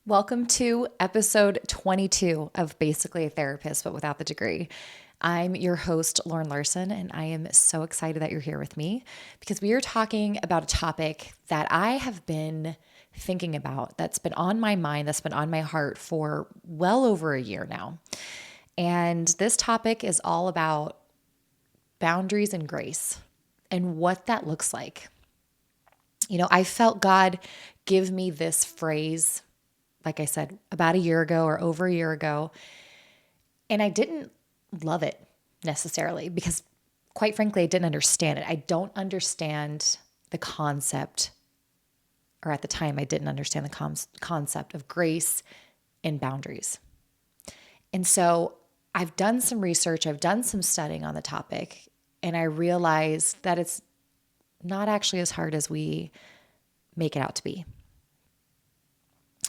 Welcome to episode 22 of Basically a Therapist, but without the degree. I'm your host, Lauren Larson, and I am so excited that you're here with me because we are talking about a topic that I have been thinking about, that's been on my mind, that's been on my heart for well over a year now. And this topic is all about boundaries and grace and what that looks like. I felt God give me this phrase, like I said, about a year ago or over a year ago. And I didn't love it necessarily because, quite frankly, I didn't understand it. I don't understand the concept, or at the time, I didn't understand the concept of grace and boundaries. And so I've done some research, I've done some studying on the topic, and I realized that it's not actually as hard as we make it out to be.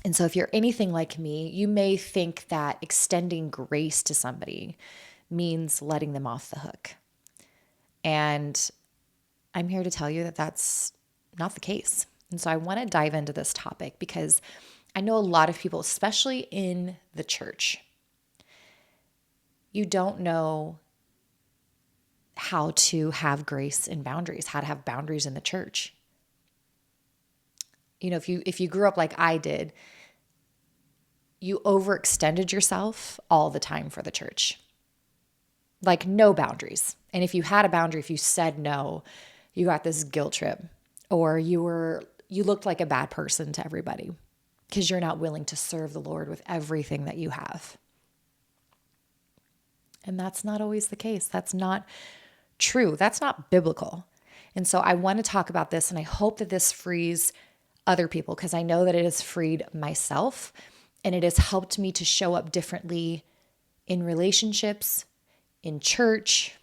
And so if you're anything like me, you may think that extending grace to somebody means letting them off the hook. And I'm here to tell you that that's not the case. And so I want to dive into this topic because I know a lot of people, especially in the church, you don't know how to have grace and boundaries, how to have boundaries in the church. If you grew up like I did, you overextended yourself all the time for the church. Like no boundaries. And if you had a boundary, if you said no, you got this guilt trip, or you looked like a bad person to everybody because you're not willing to serve the Lord with everything that you have. And that's not always the case. That's not true. That's not biblical. And so I want to talk about this, and I hope that this frees other people, because I know that it has freed myself, and it has helped me to show up differently in relationships, in church,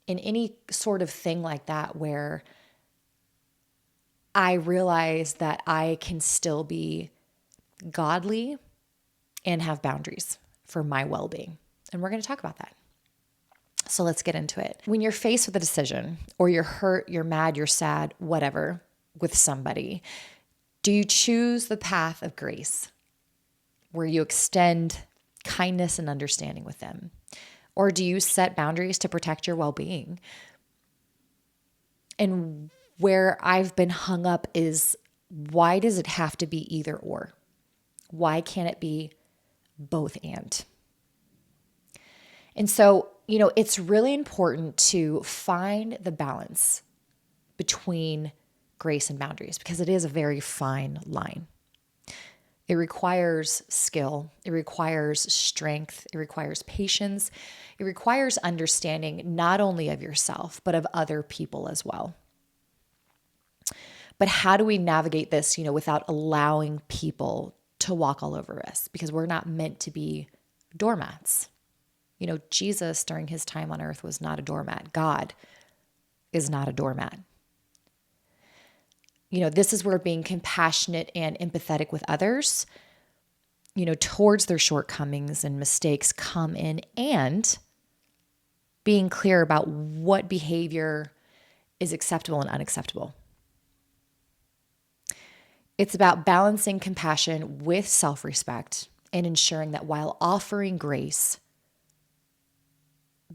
in any sort of thing like that, where I realize that I can still be godly and have boundaries for my well-being. And we're going to talk about that. So let's get into it. When you're faced with a decision, or you're hurt, you're mad, you're sad, whatever, with somebody, do you choose the path of grace, where you extend kindness and understanding with them? Or do you set boundaries to protect your well-being? And where I've been hung up is, why does it have to be either or? Why can't it be both and? And so, it's really important to find the balance between grace and boundaries, because it is a very fine line. It requires skill. It requires strength. It requires patience. It requires understanding not only of yourself, but of other people as well. But how do we navigate this, without allowing people to walk all over us? Because we're not meant to be doormats. Jesus during his time on earth was not a doormat. God is not a doormat. This is where being compassionate and empathetic with others, towards their shortcomings and mistakes come in, and being clear about what behavior is acceptable and unacceptable. It's about balancing compassion with self-respect and ensuring that while offering grace,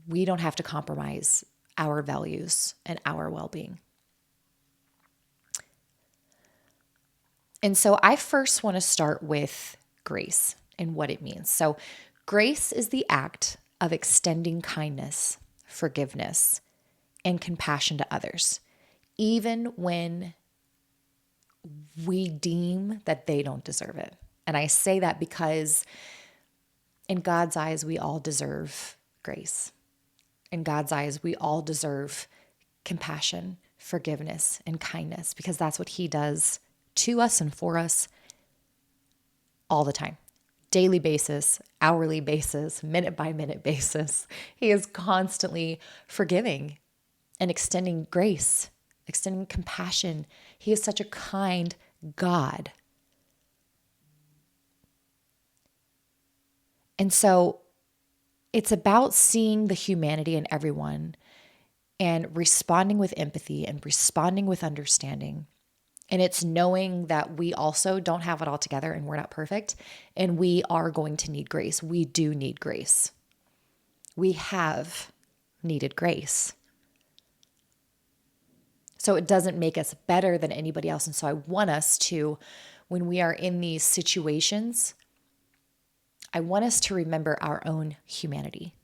we don't have to compromise our values and our well-being. And so I first want to start with grace and what it means. So grace is the act of extending kindness, forgiveness, and compassion to others, even when we deem that they don't deserve it. And I say that because in God's eyes, we all deserve grace. In God's eyes, we all deserve compassion, forgiveness, and kindness, because that's what he does to us and for us all the time. Daily basis, hourly basis, minute by minute basis. He is constantly forgiving and extending grace, extending compassion. He is such a kind God. And so it's about seeing the humanity in everyone and responding with empathy and responding with understanding And it's knowing that we also don't have it all together and we're not perfect. And we are going to need grace. We do need grace. We have needed grace. So it doesn't make us better than anybody else. And so I want us to, when we are in these situations, I want us to remember our own humanity.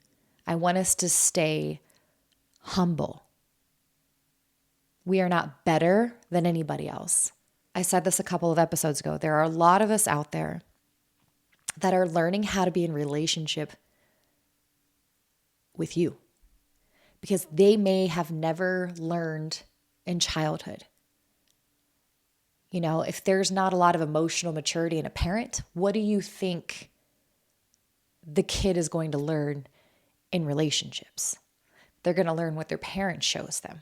I want us to stay humble. We are not better than anybody else. I said this a couple of episodes ago. There are a lot of us out there that are learning how to be in relationship with you because they may have never learned in childhood. You know, if there's not a lot of emotional maturity in a parent, what do you think the kid is going to learn in relationships? They're going to learn what their parent shows them.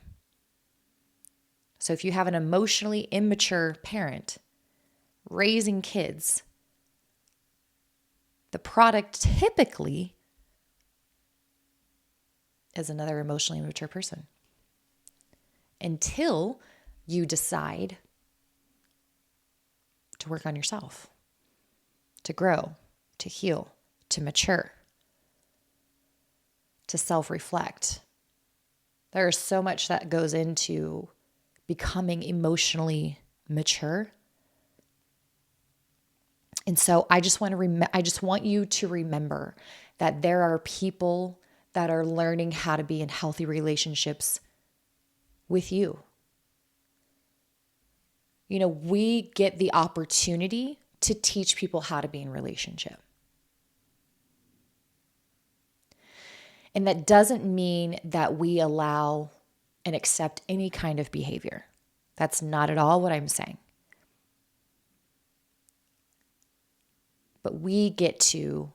So if you have an emotionally immature parent raising kids, the product typically is another emotionally immature person. Until you decide to work on yourself, to grow, to heal, to mature, to self-reflect. There is so much that goes into becoming emotionally mature. And so I just want you to remember that there are people that are learning how to be in healthy relationships with you. You know, we get the opportunity to teach people how to be in relationship. And that doesn't mean that we allow and accept any kind of behavior. That's not at all what I'm saying. But we get to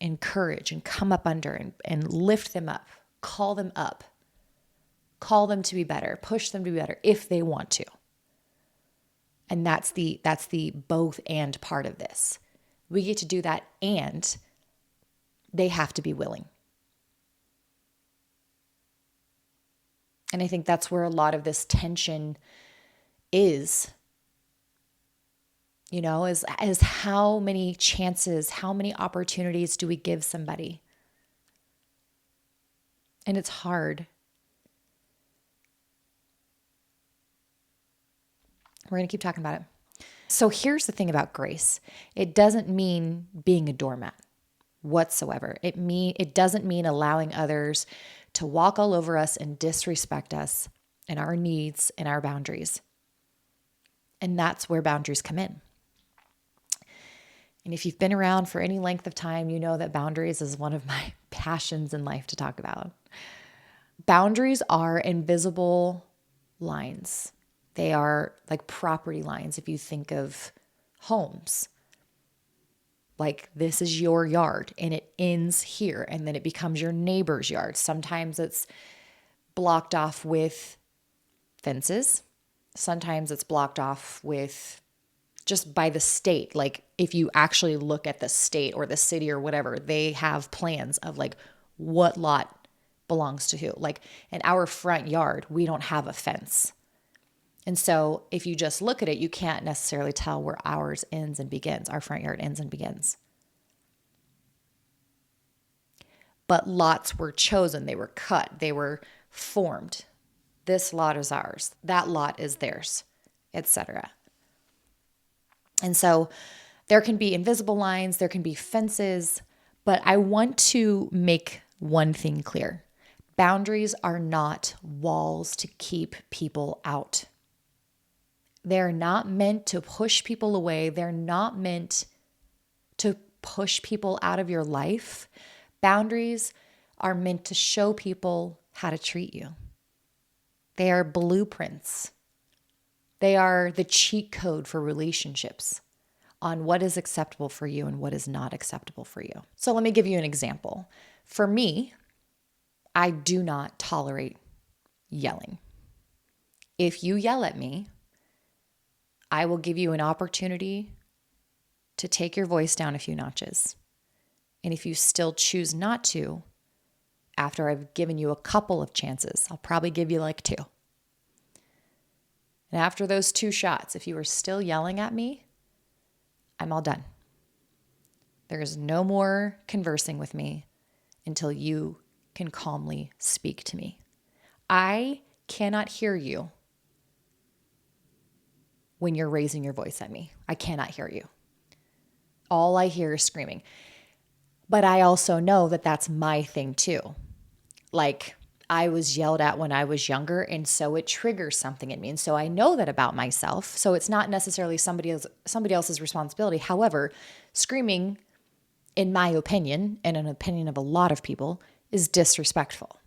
encourage and come up under and lift them up, call them up, call them to be better, push them to be better if they want to. And that's the both and part of this. We get to do that and they have to be willing. And I think that's where a lot of this tension is, you know, is how many chances, how many opportunities do we give somebody? And it's hard. We're going to keep talking about it. So here's the thing about grace. It doesn't mean being a doormat whatsoever. It doesn't mean allowing others to walk all over us and disrespect us and our needs and our boundaries. And that's where boundaries come in. And if you've been around for any length of time, you know that boundaries is one of my passions in life to talk about. Boundaries are invisible lines. They are like property lines if you think of homes. Like this is your yard and it ends here and then it becomes your neighbor's yard. Sometimes it's blocked off with fences. Sometimes it's blocked off with just by the state. Like if you actually look at the state or the city or whatever, they have plans of like what lot belongs to who. Like in our front yard, we don't have a fence. And so if you just look at it, you can't necessarily tell where ours ends and begins. Our front yard ends and begins. But lots were chosen. They were cut. They were formed. This lot is ours. That lot is theirs, etc. And so there can be invisible lines. There can be fences. But I want to make one thing clear. Boundaries are not walls to keep people out. They're not meant to push people away. They're not meant to push people out of your life. Boundaries are meant to show people how to treat you. They are blueprints. They are the cheat code for relationships on what is acceptable for you and what is not acceptable for you. So let me give you an example. For me, I do not tolerate yelling. If you yell at me, I will give you an opportunity to take your voice down a few notches. And if you still choose not to, after I've given you a couple of chances, I'll probably give you like 2. And after those 2 shots, if you are still yelling at me, I'm all done. There is no more conversing with me until you can calmly speak to me. I cannot hear you when you're raising your voice at me. I cannot hear you. All I hear is screaming. But I also know that that's my thing too. Like, I was yelled at when I was younger, and so it triggers something in me. And so I know that about myself. So it's not necessarily somebody else's responsibility. However, screaming, in my opinion, and an opinion of a lot of people, is disrespectful.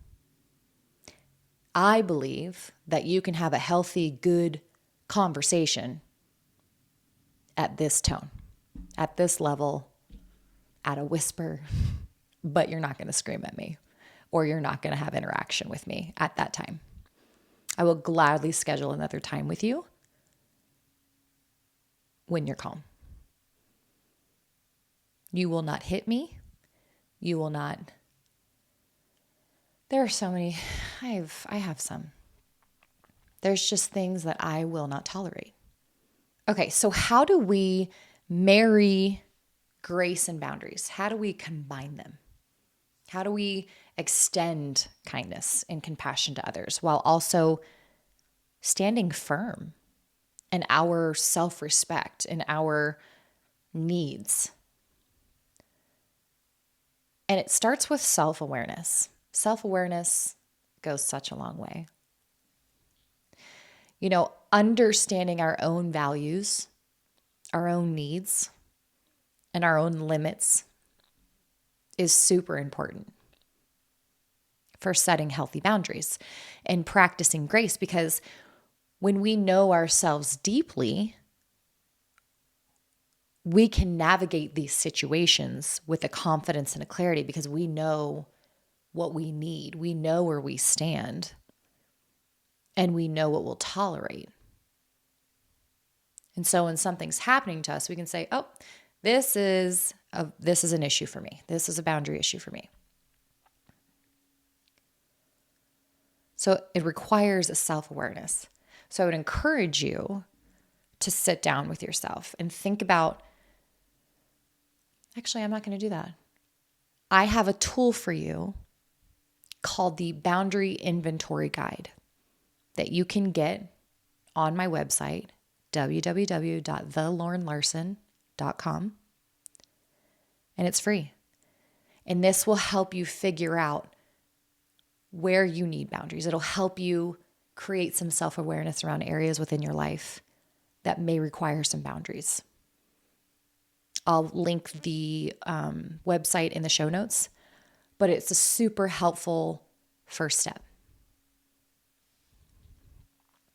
I believe that you can have a healthy, good conversation at this tone, at this level, at a whisper, but you're not going to scream at me, or you're not going to have interaction with me at that time. I will gladly schedule another time with you when you're calm. You will not hit me. You will not. There are so many. I have some. There's just things that I will not tolerate. Okay, so how do we marry grace and boundaries? How do we combine them? How do we extend kindness and compassion to others while also standing firm in our self-respect and our needs? And it starts with self-awareness. Self-awareness goes such a long way. Understanding our own values, our own needs, and our own limits is super important for setting healthy boundaries and practicing grace, because when we know ourselves deeply, we can navigate these situations with a confidence and a clarity because we know what we need. We know where we stand, and we know what we'll tolerate. And so when something's happening to us, we can say, oh, this is an issue for me. This is a boundary issue for me. So it requires a self-awareness. So I would encourage you to sit down with yourself and think about, actually, I'm not going to do that. I have a tool for you called the Boundary Inventory Guide that you can get on my website, www.thelaurenlarson.com. And it's free. And this will help you figure out where you need boundaries. It'll help you create some self-awareness around areas within your life that may require some boundaries. I'll link the website in the show notes, but it's a super helpful first step.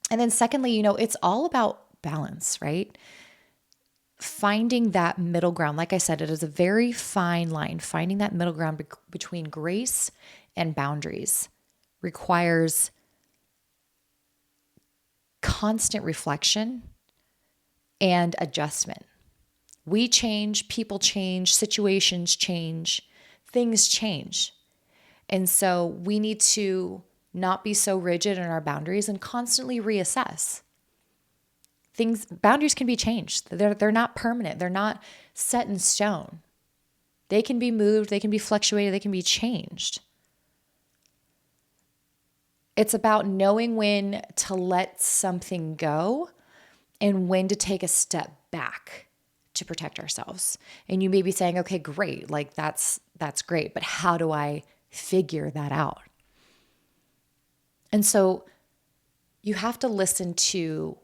And then secondly, it's all about balance, right? Finding that middle ground. Like I said, it is a very fine line. Finding that middle ground between grace and boundaries requires constant reflection and adjustment. We change, people change, situations change, things change. And so we need to not be so rigid in our boundaries and constantly reassess. Boundaries can be changed. They're not permanent. They're not set in stone. They can be moved, they can be fluctuated, they can be changed. It's about knowing when to let something go and when to take a step back to protect ourselves. And you may be saying, okay, great, like that's great, but how do I figure that out? And so you have to listen to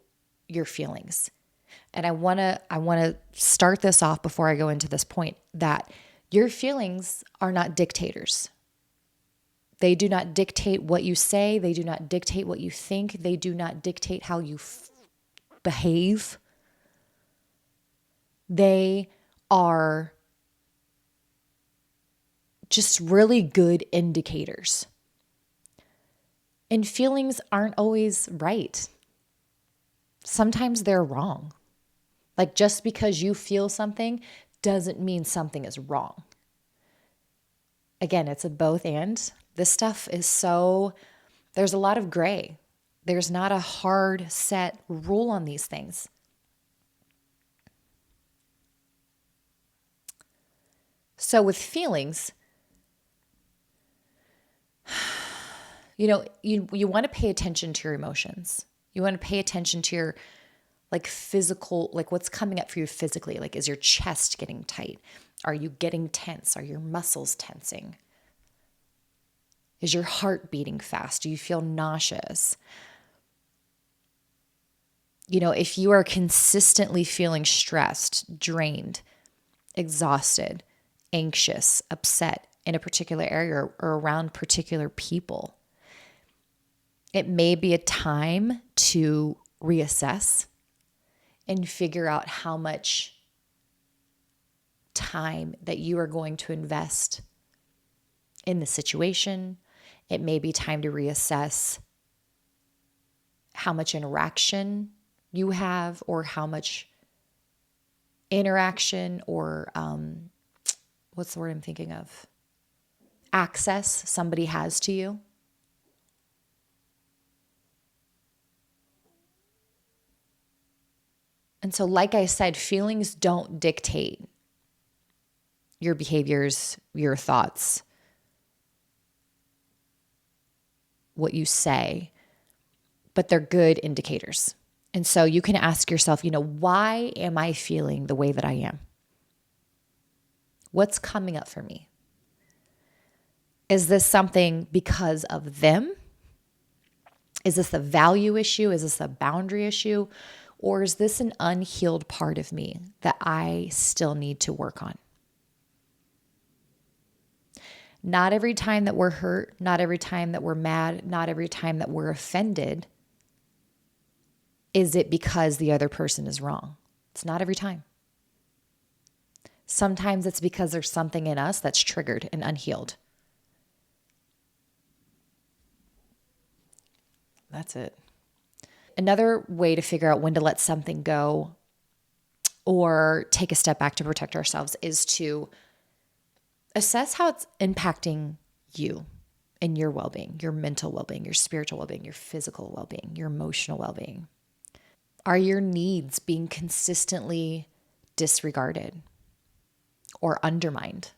your feelings. And I want to start this off before I go into this point that your feelings are not dictators. They do not dictate what you say. They do not dictate what you think. They do not dictate how you behave. They are just really good indicators. And feelings aren't always right. Sometimes they're wrong. Like just because you feel something doesn't mean something is wrong. Again, it's a both and. This stuff is there's a lot of gray. There's not a hard set rule on these things. So with feelings, you want to pay attention to your emotions. You want to pay attention to your physical, what's coming up for you physically. Is your chest getting tight? Are you getting tense? Are your muscles tensing? Is your heart beating fast? Do you feel nauseous? If you are consistently feeling stressed, drained, exhausted, anxious, upset in a particular area or around particular people, it may be a time to reassess and figure out how much time that you are going to invest in the situation. It may be time to reassess how much interaction you have, or how much interaction or what's the word I'm thinking of? Access somebody has to you. And so, like I said, feelings don't dictate your behaviors, your thoughts, what you say, but they're good indicators. And so you can ask yourself, why am I feeling the way that I am? What's coming up for me? Is this something because of them? Is this a value issue? Is this a boundary issue? Or is this an unhealed part of me that I still need to work on? Not every time that we're hurt, not every time that we're mad, not every time that we're offended, is it because the other person is wrong. It's not every time. Sometimes it's because there's something in us that's triggered and unhealed. That's it. Another way to figure out when to let something go or take a step back to protect ourselves is to assess how it's impacting you and your well-being, your mental well-being, your spiritual well-being, your physical well-being, your emotional well-being. Are your needs being consistently disregarded or undermined?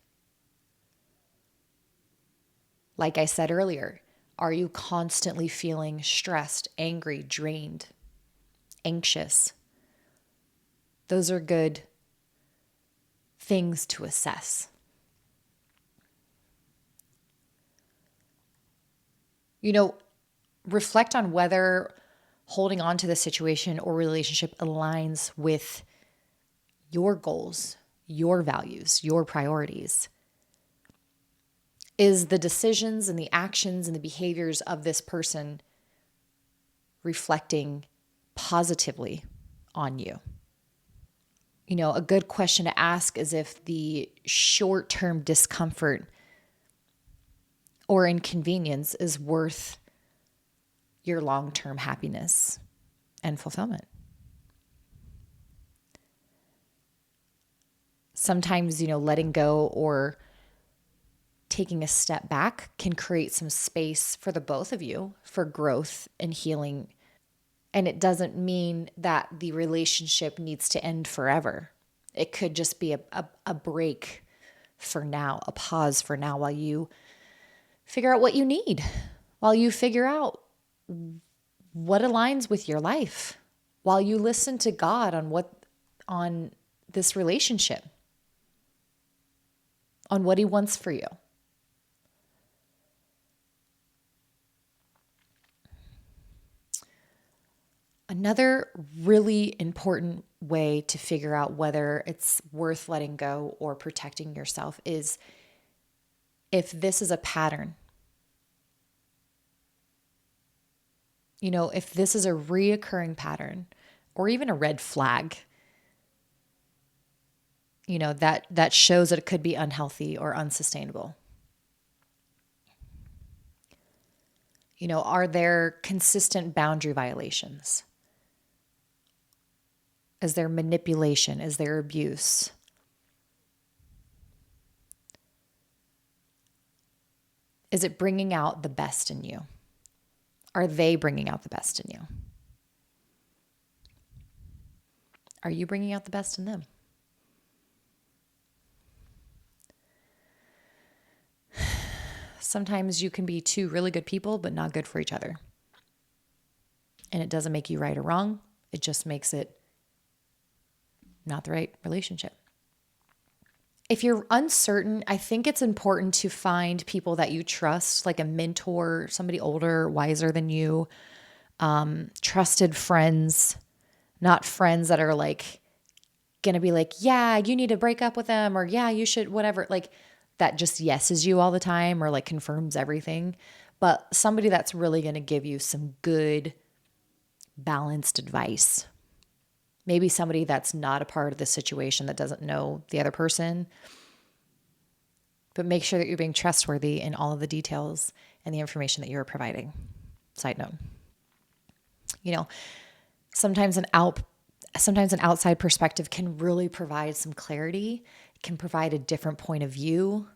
Like I said earlier, are you constantly feeling stressed, angry, drained, anxious? Those are good things to assess. Reflect on whether holding on to the situation or relationship aligns with your goals, your values, your priorities. Is the decisions and the actions and the behaviors of this person reflecting positively on you? A good question to ask is if the short-term discomfort or inconvenience is worth your long-term happiness and fulfillment. Sometimes, letting go or taking a step back can create some space for the both of you for growth and healing. And it doesn't mean that the relationship needs to end forever. It could just be a break for now, a pause for now while you figure out what you need, while you figure out what aligns with your life, while you listen to God on this relationship, on what He wants for you. Another really important way to figure out whether it's worth letting go or protecting yourself is if this is a pattern. If this is a reoccurring pattern or even a red flag, that shows that it could be unhealthy or unsustainable. Are there consistent boundary violations? Is there manipulation? Is there abuse? Is it bringing out the best in you? Are they bringing out the best in you? Are you bringing out the best in them? Sometimes you can be two really good people, but not good for each other. And it doesn't make you right or wrong. It just makes it not the right relationship. If you're uncertain, I think it's important to find people that you trust, like a mentor, somebody older, wiser than you, trusted friends, not friends that are like going to be like, yeah, you need to break up with them, or yeah, you should, whatever. Like that just yeses you all the time or like confirms everything. But somebody that's really going to give you some good, balanced advice. Maybe somebody that's not a part of the situation, that doesn't know the other person, but make sure that you're being trustworthy in all of the details and the information that you're providing. Side note, sometimes an outside perspective can really provide some clarity, can provide a different point of view,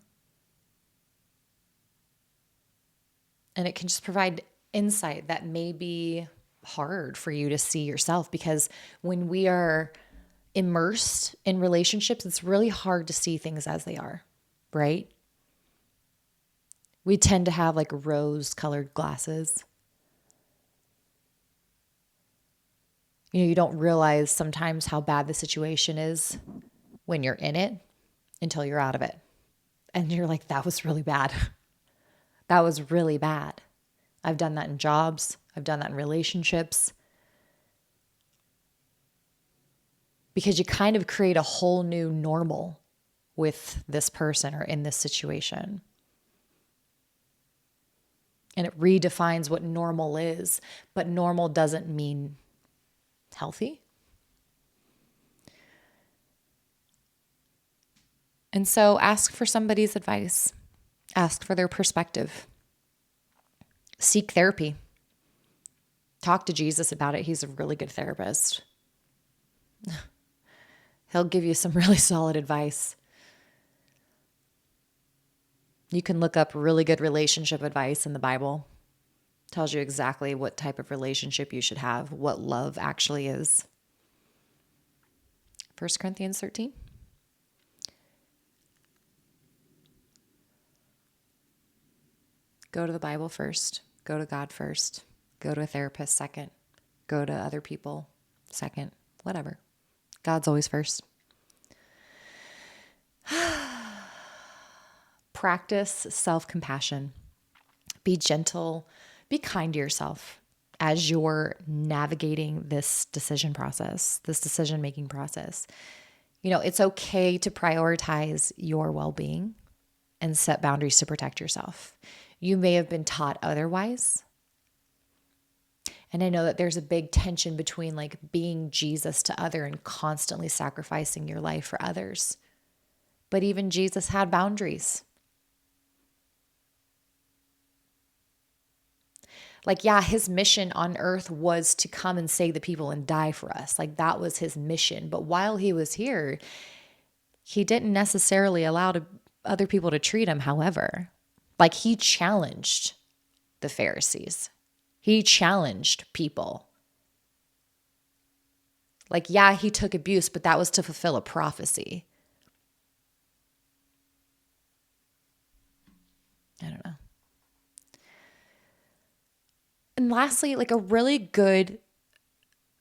and it can just provide insight that may be hard for you to see yourself, because when we are immersed in relationships, it's really hard to see things as they are, right? We tend to have like rose-colored glasses. You don't realize sometimes how bad the situation is when you're in it until you're out of it. And you're like, that was really bad. That was really bad. I've done that in jobs. I've done that in relationships. Because you kind of create a whole new normal with this person or in this situation. And it redefines what normal is. But normal doesn't mean healthy. And so ask for somebody's advice. Ask for their perspective. Seek therapy. Talk to Jesus about it. He's a really good therapist. He'll give you some really solid advice. You can look up really good relationship advice in the Bible. It tells you exactly what type of relationship you should have, what love actually is. 1 Corinthians 13. Go to the Bible first. Go to God first. Go to a therapist second. Go to other people second. Whatever. God's always first. Practice self-compassion. Be gentle. Be kind to yourself as you're navigating this decision process, this decision-making process. It's okay to prioritize your well-being and set boundaries to protect yourself. You may have been taught otherwise. And I know that there's a big tension between like being Jesus to other and constantly sacrificing your life for others. But even Jesus had boundaries. Like, yeah, his mission on earth was to come and save the people and die for us. Like that was his mission. But while he was here, he didn't necessarily allow other people to treat him however. Like he challenged the Pharisees. He challenged people. Like, yeah, he took abuse, but that was to fulfill a prophecy. I don't know. And lastly, like a really good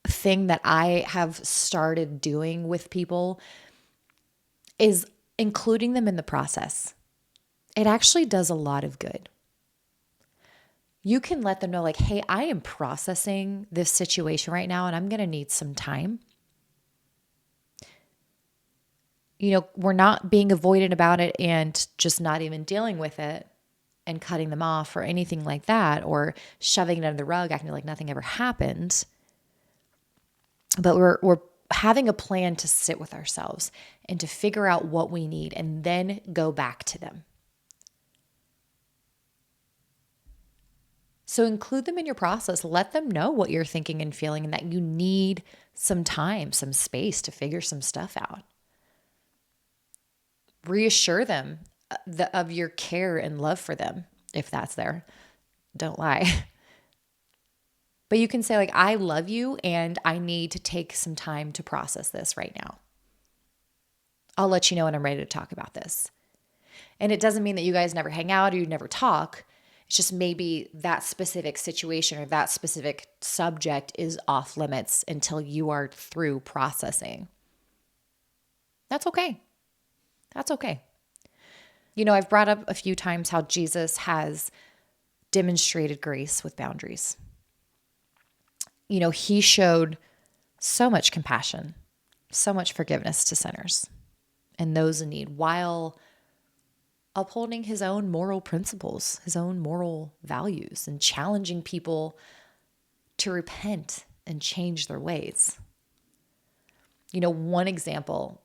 thing that I have started doing with people is including them in the process. It actually does a lot of good. You can let them know like, hey, I am processing this situation right now and I'm going to need some time. We're not being avoidant about it and just not even dealing with it and cutting them off or anything like that, or shoving it under the rug, acting like nothing ever happened. But we're having a plan to sit with ourselves and to figure out what we need and then go back to them. So include them in your process. Let them know what you're thinking and feeling and that you need some time, some space to figure some stuff out. Reassure them of your care and love for them, if that's there. Don't lie. But you can say, like, I love you and I need to take some time to process this right now. I'll let you know when I'm ready to talk about this. And it doesn't mean that you guys never hang out or you never talk. It's just maybe that specific situation or that specific subject is off limits until you are through processing. That's okay. That's okay. I've brought up a few times how Jesus has demonstrated grace with boundaries. He showed so much compassion, so much forgiveness to sinners and those in need while upholding his own moral principles, his own moral values, and challenging people to repent and change their ways. One example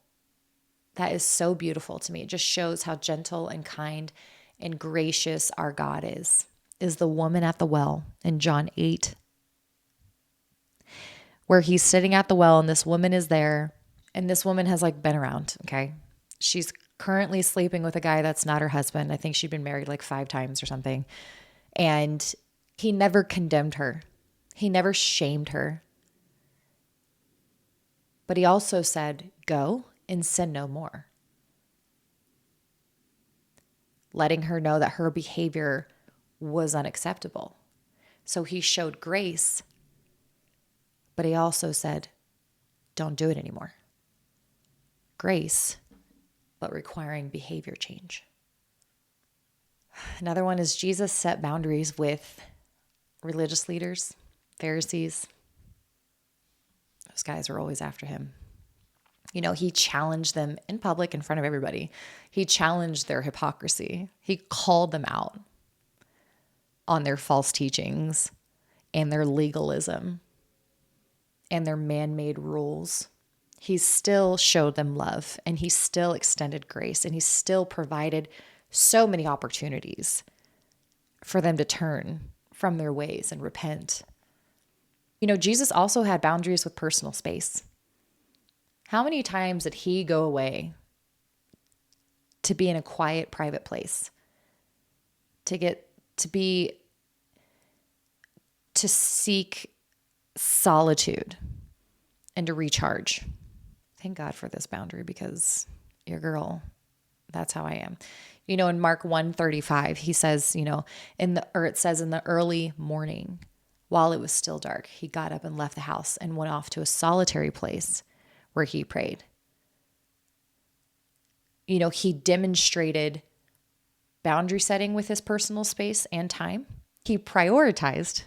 that is so beautiful to me, it just shows how gentle and kind and gracious our God is the woman at the well in John 8, where he's sitting at the well and this woman is there, and this woman has been around, okay? She's currently sleeping with a guy that's not her husband. I think she'd been married 5 times or something. And he never condemned her. He never shamed her. But he also said, go and sin no more. Letting her know that her behavior was unacceptable. So he showed grace, but he also said, don't do it anymore. Grace, but requiring behavior change. Another one is Jesus set boundaries with religious leaders, Pharisees. Those guys were always after him. He challenged them in public in front of everybody. He challenged their hypocrisy. He called them out on their false teachings and their legalism and their man-made rules. He still showed them love, and he still extended grace, and he still provided so many opportunities for them to turn from their ways and repent. Jesus also had boundaries with personal space. How many times did he go away to be in a quiet, private place, to seek solitude and to recharge? Thank God for this boundary, because your girl, that's how I am. In Mark 1:35, he says, it says in the early morning, while it was still dark, he got up and left the house and went off to a solitary place where he prayed. He demonstrated boundary setting with his personal space and time. He prioritized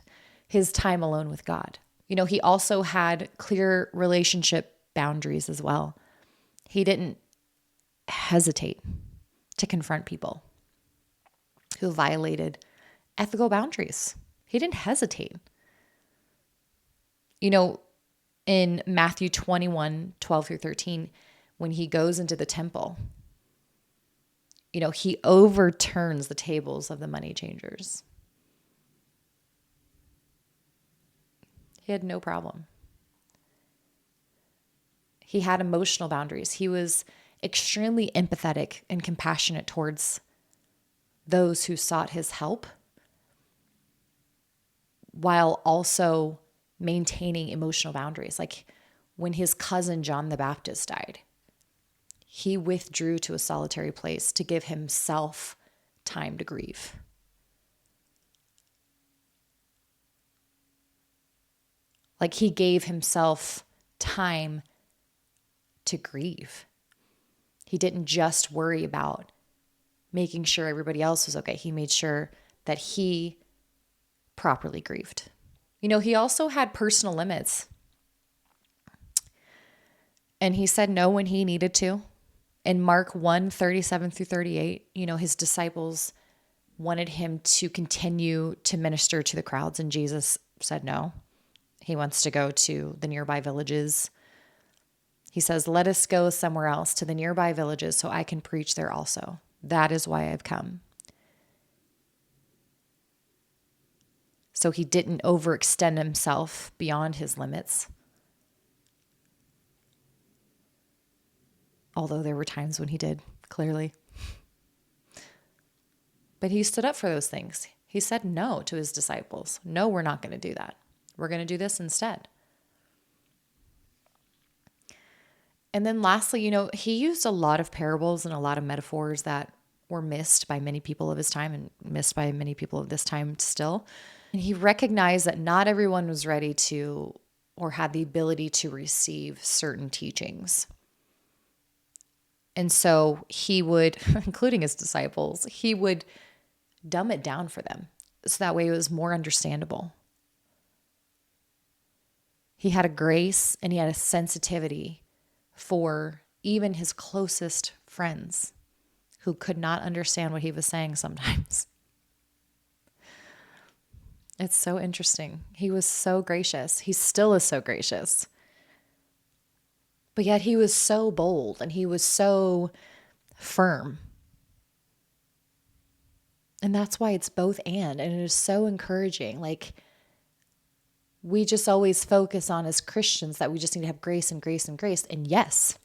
his time alone with God. He also had clear relationship boundaries as well. He didn't hesitate to confront people who violated ethical boundaries. He didn't hesitate. In Matthew 21:12-13, when he goes into the temple, he overturns the tables of the money changers. He had no problem. He had emotional boundaries. He was extremely empathetic and compassionate towards those who sought his help, while also maintaining emotional boundaries. Like when his cousin John the Baptist died, he withdrew to a solitary place to give himself time to grieve. Like he gave himself time to grieve. He didn't just worry about making sure everybody else was okay. He made sure that he properly grieved. He also had personal limits. And he said no when he needed to. In Mark 1:37-38, his disciples wanted him to continue to minister to the crowds, and Jesus said no. He wants to go to the nearby villages. He says, let us go somewhere else to the nearby villages so I can preach there also. That is why I've come. So he didn't overextend himself beyond his limits. Although there were times when he did, clearly. But he stood up for those things. He said no to his disciples. No, we're not going to do that. We're going to do this instead. And then lastly, he used a lot of parables and a lot of metaphors that were missed by many people of his time and missed by many people of this time still. And he recognized that not everyone was ready to or had the ability to receive certain teachings. And so he would, including his disciples, he would dumb it down for them so that way it was more understandable. He had a grace and he had a sensitivity for even his closest friends who could not understand what he was saying sometimes. It's so interesting. He was so gracious. He still is so gracious. But yet he was so bold and he was so firm. And that's why it's both and it is so encouraging. Like, we just always focus on as Christians that we just need to have grace and grace and grace. And yes,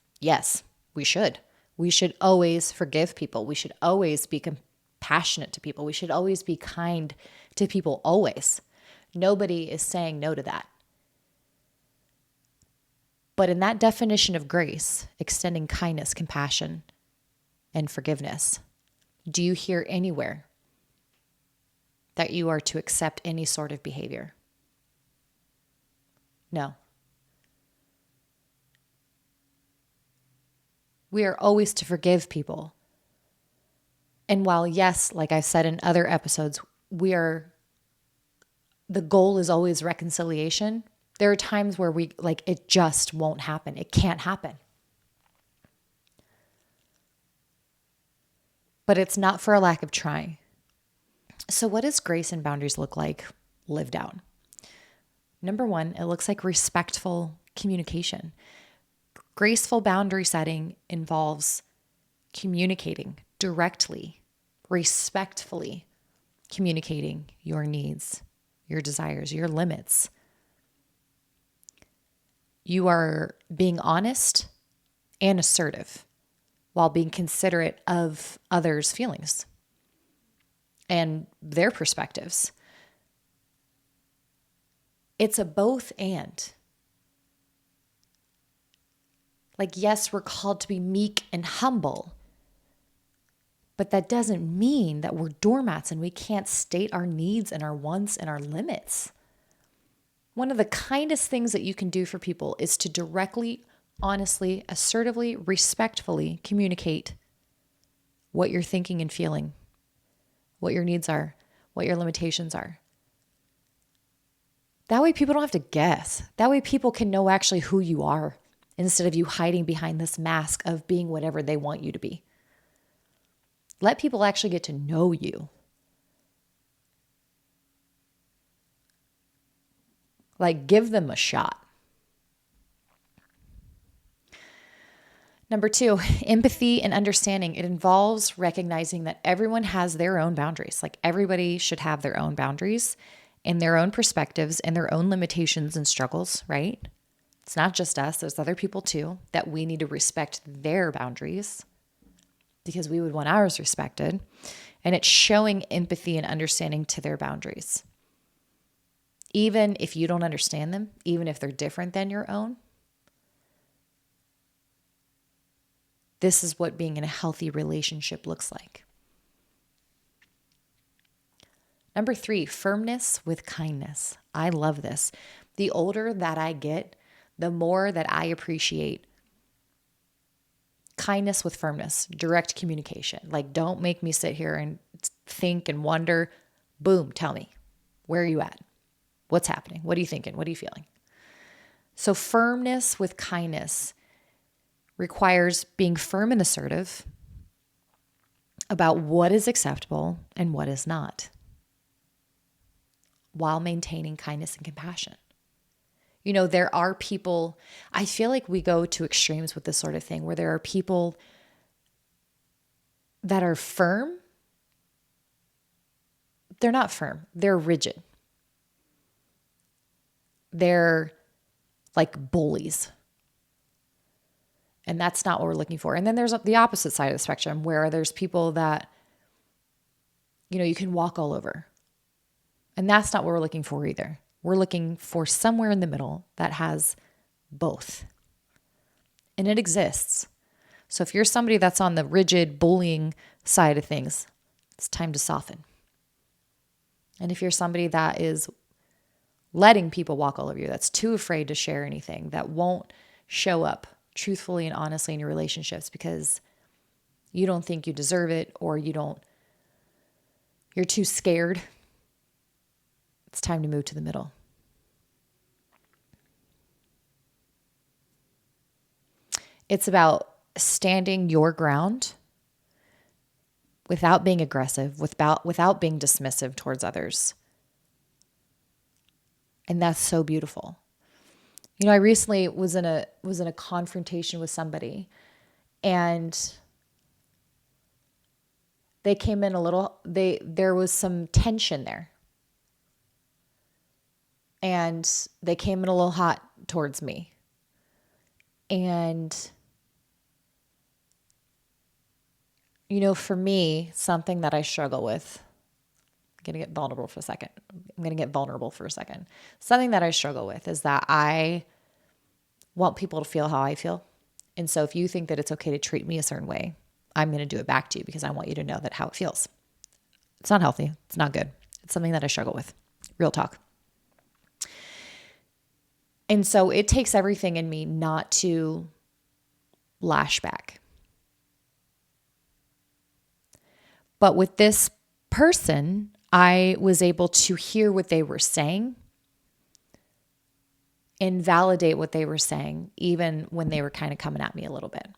we should. We should always forgive people. We should always be compassionate to people. We should always be kind to people, always. Nobody is saying no to that. But in that definition of grace, extending kindness, compassion, and forgiveness, do you hear anywhere that you are to accept any sort of behavior? No. We are always to forgive people. And while, yes, like I've said in other episodes, the goal is always reconciliation. There are times where it just won't happen. It can't happen. But it's not for a lack of trying. So what does grace and boundaries look like lived out? Number one, it looks like respectful communication. Graceful boundary setting involves communicating directly, respectfully communicating your needs, your desires, your limits. You are being honest and assertive while being considerate of others' feelings and their perspectives. It's a both and. Like, yes, we're called to be meek and humble, but that doesn't mean that we're doormats and we can't state our needs and our wants and our limits. One of the kindest things that you can do for people is to directly, honestly, assertively, respectfully communicate what you're thinking and feeling, what your needs are, what your limitations are. That way people don't have to guess. That way people can know actually who you are instead of you hiding behind this mask of being whatever they want you to be. Let people actually get to know you. Like, give them a shot. Number two, empathy and understanding. It involves recognizing that everyone has their own boundaries. Like, everybody should have their own boundaries and their own perspectives and their own limitations and struggles, right? It's not just us. There's other people too that we need to respect their boundaries because we would want ours respected. And it's showing empathy and understanding to their boundaries. Even if you don't understand them, even if they're different than your own, this is what being in a healthy relationship looks like. Number three, firmness with kindness. I love this. The older that I get, the more that I appreciate kindness with firmness, direct communication. Like, don't make me sit here and think and wonder. Boom, tell me, where are you at? What's happening? What are you thinking? What are you feeling? So firmness with kindness requires being firm and assertive about what is acceptable and what is not, while maintaining kindness and compassion. There are people, I feel like we go to extremes with this sort of thing, where there are people that are firm. They're not firm. They're rigid. They're like bullies. And that's not what we're looking for. And then there's the opposite side of the spectrum, where there's people that, you can walk all over. And that's not what we're looking for either. We're looking for somewhere in the middle that has both. And it exists. So if you're somebody that's on the rigid bullying side of things, it's time to soften. And if you're somebody that is letting people walk all over you, that's too afraid to share anything, that won't show up truthfully and honestly in your relationships because you don't think you deserve it, or you're too scared, it's time to move to the middle. It's about standing your ground without being aggressive, without being dismissive towards others. And that's so beautiful. I recently was in a confrontation with somebody, and they came in there was some tension there. And they came in a little hot towards me. And for me, something that I struggle with, I'm going to get vulnerable for a second. Something that I struggle with is that I want people to feel how I feel. And so if you think that it's okay to treat me a certain way, I'm going to do it back to you because I want you to know that how it feels. It's not healthy. It's not good. It's something that I struggle with. Real talk. And so it takes everything in me not to lash back. But with this person, I was able to hear what they were saying and validate what they were saying, even when they were kind of coming at me a little bit.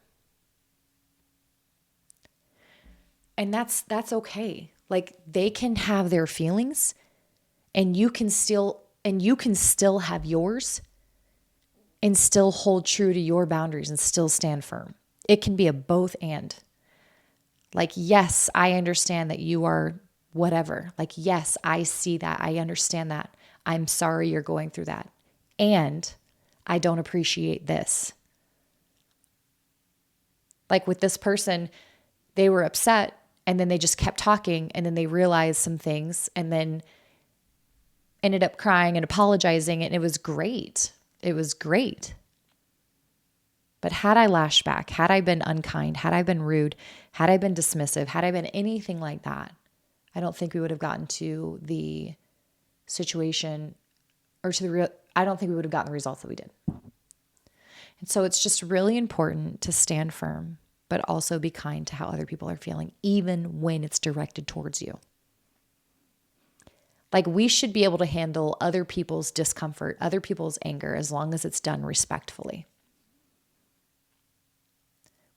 And that's okay. Like, they can have their feelings, and you can still have yours and still hold true to your boundaries and still stand firm. It can be a both and. Like, yes, I understand that you are whatever. Like, yes, I see that. I understand that. I'm sorry you're going through that. And I don't appreciate this. Like with this person, they were upset and then they just kept talking, and then they realized some things and then ended up crying and apologizing, and it was great. It was great. But had I lashed back, had I been unkind, had I been rude, had I been dismissive, had I been anything like that, I don't think we would have gotten to the situation I don't think we would have gotten the results that we did. And so it's just really important to stand firm, but also be kind to how other people are feeling, even when it's directed towards you. Like, we should be able to handle other people's discomfort, other people's anger, as long as it's done respectfully.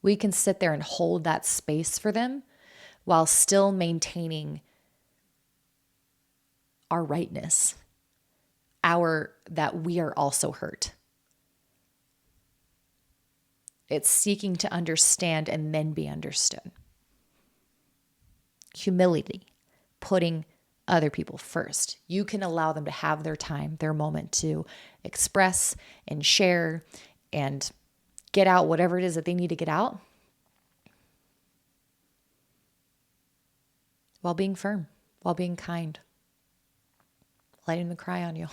We can sit there and hold that space for them while still maintaining our rightness, that we are also hurt. It's seeking to understand and then be understood. Humility, putting other people first. You can allow them to have their time, their moment to express and share and get out whatever it is that they need to get out, while being firm, while being kind, letting them cry on you.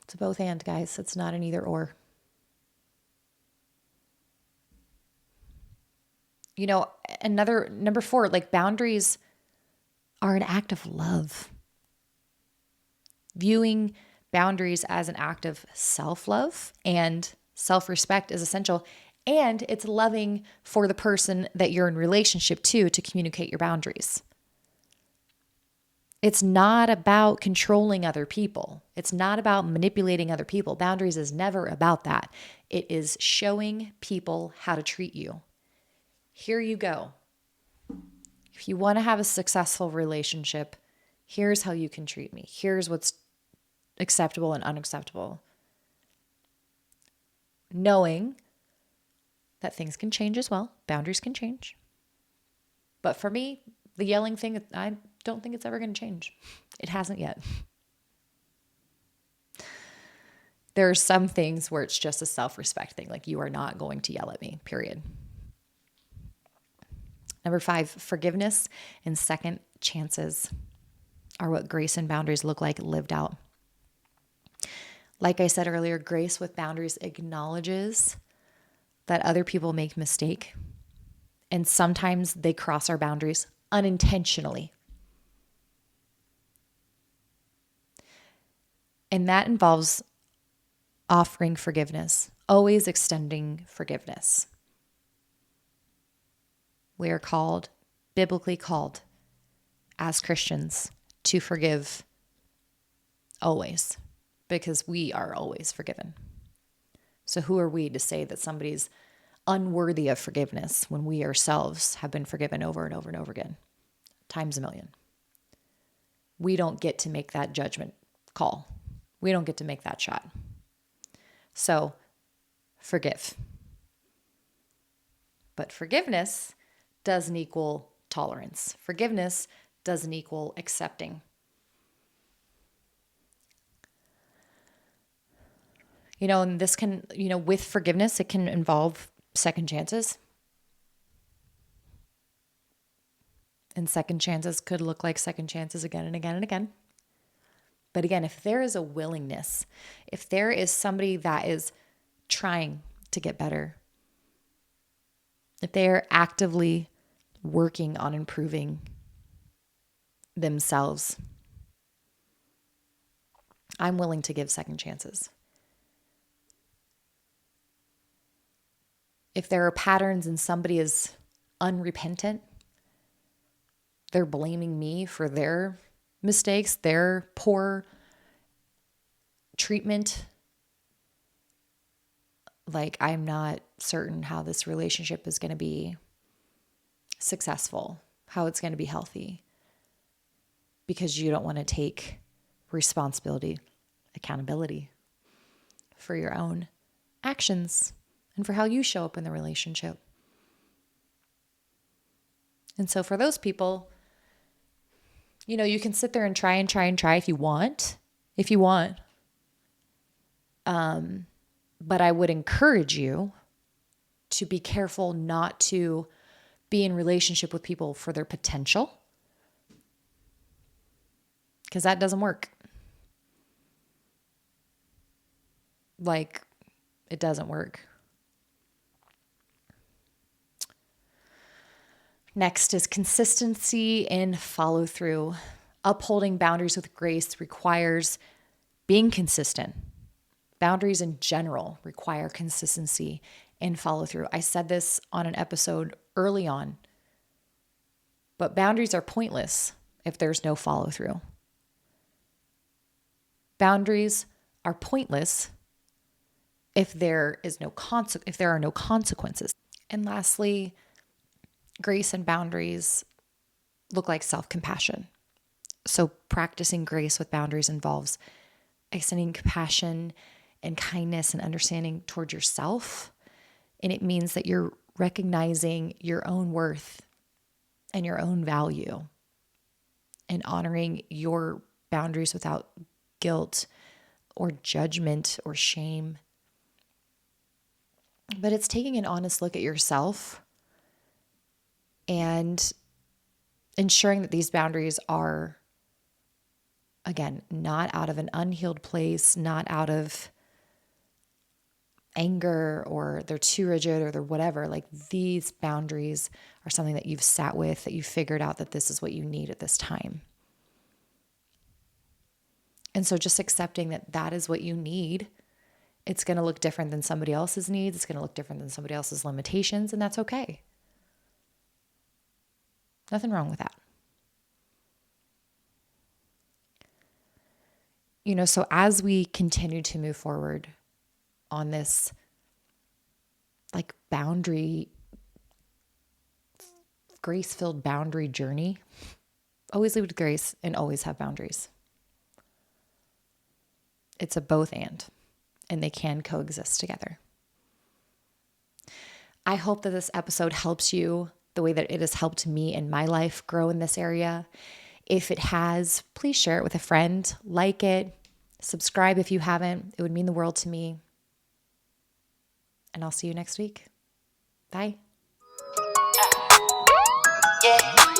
It's a both and, guys. It's not an either or. Number 4, like, boundaries are an act of love. Viewing boundaries as an act of self-love and self-respect is essential. And it's loving for the person that you're in relationship to communicate your boundaries. It's not about controlling other people. It's not about manipulating other people. Boundaries is never about that. It is showing people how to treat you. Here you go. If you want to have a successful relationship, here's how you can treat me. Here's what's acceptable and unacceptable. Knowing that things can change as well. Boundaries can change. But for me, the yelling thing, I don't think it's ever going to change. It hasn't yet. There are some things where it's just a self-respect thing. Like, you are not going to yell at me, period. Number 5, forgiveness and second chances. are what grace and boundaries look like lived out. Like I said earlier, grace with boundaries acknowledges that other people make mistake, and sometimes they cross our boundaries unintentionally. And that involves offering forgiveness, always extending forgiveness. We are called, biblically called, as Christians, to forgive always, because we are always forgiven. So who are we to say that somebody's unworthy of forgiveness when we ourselves have been forgiven over and over and over again, times a million? We don't get to make that judgment call. We don't get to make that shot. So forgive. But forgiveness doesn't equal tolerance. Forgiveness doesn't equal accepting. And this can, with forgiveness, it can involve second chances. And second chances could look like second chances again and again and again. But again, if there is a willingness, if there is somebody that is trying to get better, if they are actively working on improving themselves, I'm willing to give second chances. If there are patterns and somebody is unrepentant, they're blaming me for their mistakes, their poor treatment, like I'm not certain how this relationship is going to be successful, how it's going to be healthy, because you don't want to take responsibility, accountability for your own actions and for how you show up in the relationship. And so for those people, you can sit there and try if you want. But I would encourage you to be careful not to be in relationship with people for their potential, because that doesn't work. It doesn't work. Next is consistency and follow through. Upholding boundaries with grace requires being consistent. Boundaries in general require consistency and follow through. I said this on an episode early on, but boundaries are pointless if there's no follow through. Boundaries are pointless if there are no consequences. And lastly, grace and boundaries look like self-compassion. So practicing grace with boundaries involves extending compassion and kindness and understanding toward yourself. And it means that you're recognizing your own worth and your own value and honoring your boundaries without guilt or judgment or shame. But it's taking an honest look at yourself and ensuring that these boundaries are, again, not out of an unhealed place, not out of anger or they're too rigid or they're whatever. These boundaries are something that you've sat with, that you figured out that this is what you need at this time. And so just accepting that that is what you need. It's going to look different than somebody else's needs. It's going to look different than somebody else's limitations, and that's okay. Nothing wrong with that. So as we continue to move forward on this grace-filled boundary journey, always lead with grace and always have boundaries. It's a both and they can coexist together. I hope that this episode helps you the way that it has helped me in my life grow in this area. If it has, please share it with a friend, like it, subscribe if you haven't. It would mean the world to me. And I'll see you next week. Bye. Yeah.